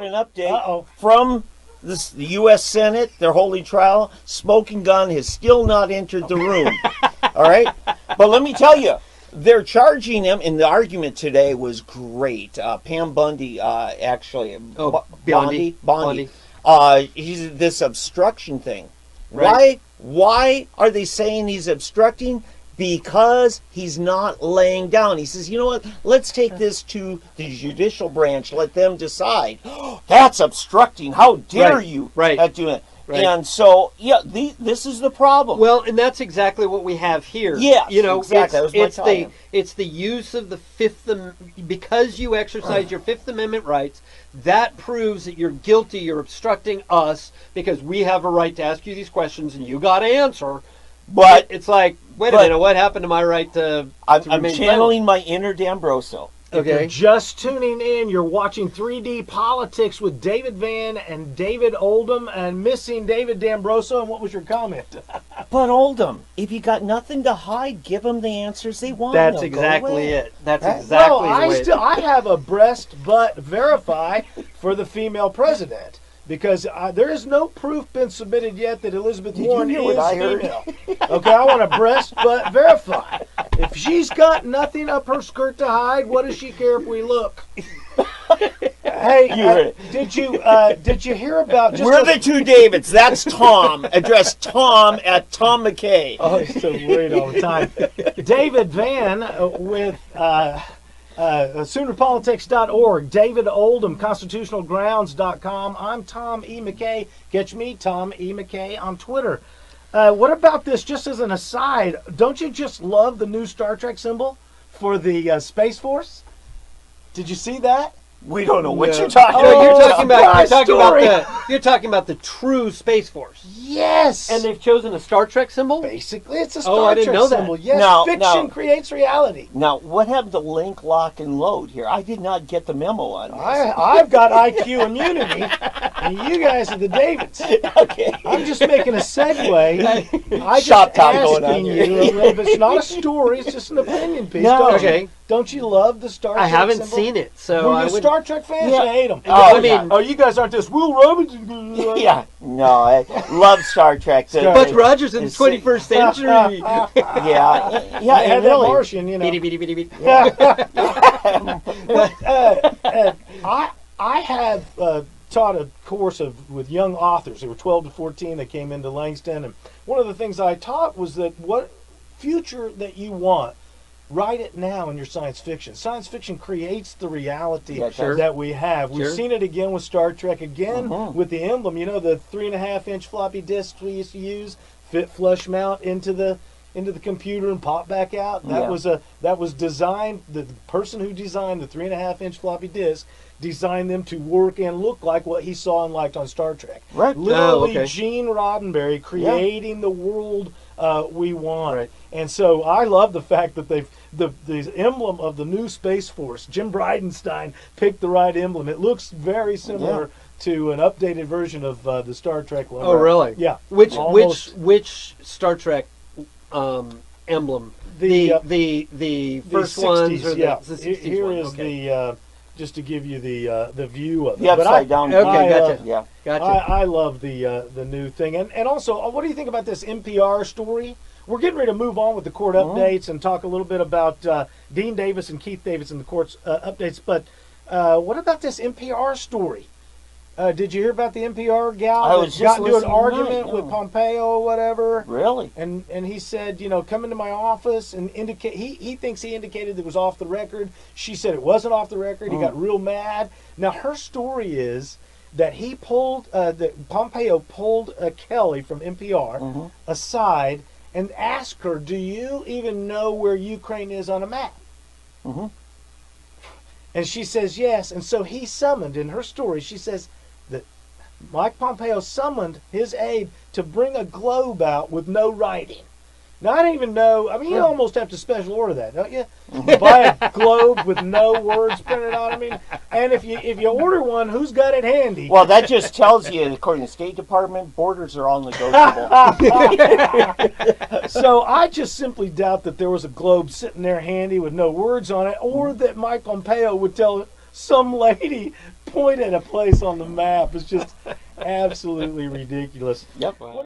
got an update from the U.S. Senate. Their holy trial. Smoking gun has still not entered the room. All right? But let me tell you, they're charging him, and the argument today was great. Pam Bundy, actually. Bondi. He's this obstruction thing. Right. Why are they saying he's obstructing? Because he's not laying down. He says, you know what, let's take this to the judicial branch, let them decide. That's obstructing. How dare you at doing it? Right. And so, this is the problem. Well, and that's exactly what we have here. Yes, exactly. It's the use of the Fifth Amendment. Because you exercise your Fifth Amendment rights, that proves that you're guilty, you're obstructing us, because we have a right to ask you these questions, and you got to answer. But it's like, wait a minute, what happened to my right to I'm channeling my inner D'Ambroso. If you're just tuning in, you're watching 3D Politics with David Van and David Oldham and missing David D'Ambroso. And what was your comment? But Oldham, if you got nothing to hide, give them the answers they want. That's exactly it. That's exactly the way. I have a breast butt verify for the female president. Because there is no proof been submitted yet that Elizabeth Warren is female. Okay, I want a breast butt verify. If she's got nothing up her skirt to hide, what does she care if we look? Hey, did you hear about? We're the two Davids. That's Tom. Address Tom at Tom McKay. Oh, he's so worried all the time. David Van with. Soonerpolitics.org, David Oldham, constitutionalgrounds.com. I'm Tom E. McKay. Catch me, Tom E. McKay, on Twitter. What about this, just as an aside, don't you just love the new Star Trek symbol for the Space Force? Did you see that? We don't know what you're talking about. You're talking about the true Space Force. Yes. And they've chosen a Star Trek symbol? Basically, it's a Star Trek symbol. Yes, fiction creates reality. Now, what happened to link, lock, and load here? I did not get the memo on this. I've got IQ immunity, and you guys are the Davids. Okay. I'm just making a segue. I Shop talk going on here. It's not a story, it's just an opinion piece. No. Don't you love the Star Trek I haven't symbol? seen it, so Were you Star Trek fans? You hate them. You guys aren't this Will Robinson. Yeah, no, I love Star Trek. Buck Rogers in the 21st century. And really. That Martian, you know. I have taught a course with young authors. They were 12 to 14. They came into Langston, and one of the things I taught was that what future that you want, write it now in your science fiction. Science fiction creates the reality that we have. We've seen it again with Star Trek, again with the emblem. You know, the 3.5-inch floppy disks we used to use, fit flush mount into the computer and pop back out. That was designed. The person who designed the 3.5-inch floppy disk designed them to work and look like what he saw and liked on Star Trek. Right. Literally, Gene Roddenberry creating the world we want. Right. And so I love the fact that the emblem of the new Space Force, Jim Bridenstine picked the right emblem. It looks very similar to an updated version of the Star Trek logo. Oh, really? Yeah. Which Star Trek emblem? The first 60s, ones or the 60s Here one? is the just to give you the view of it. The upside down. Gotcha. I love the new thing. And also, what do you think about this NPR story? We're getting ready to move on with the court updates and talk a little bit about Dean Davis and Keith Davis and the court's updates. But what about this NPR story? Did you hear about the NPR gal that got into an argument with Pompeo or whatever? Really? And he said, come into my office and indicate. He thinks he indicated it was off the record. She said it wasn't off the record. He got real mad. Now her story is that he pulled that Pompeo pulled Kelly from NPR aside and asked her, "Do you even know where Ukraine is on a map?" And she says yes. And so he summoned, in her story, she says that Mike Pompeo summoned his aide to bring a globe out with no writing. Now, I don't even know. I mean, you almost have to special order that, don't you? Buy a globe with no words printed on it. I mean, and if you order one, who's got it handy? Well, that just tells you, according to the State Department, borders are all negotiable. So I just simply doubt that there was a globe sitting there handy with no words on it, or that Mike Pompeo would tell some lady, point at a place on the map is just absolutely ridiculous. Yep. Wow.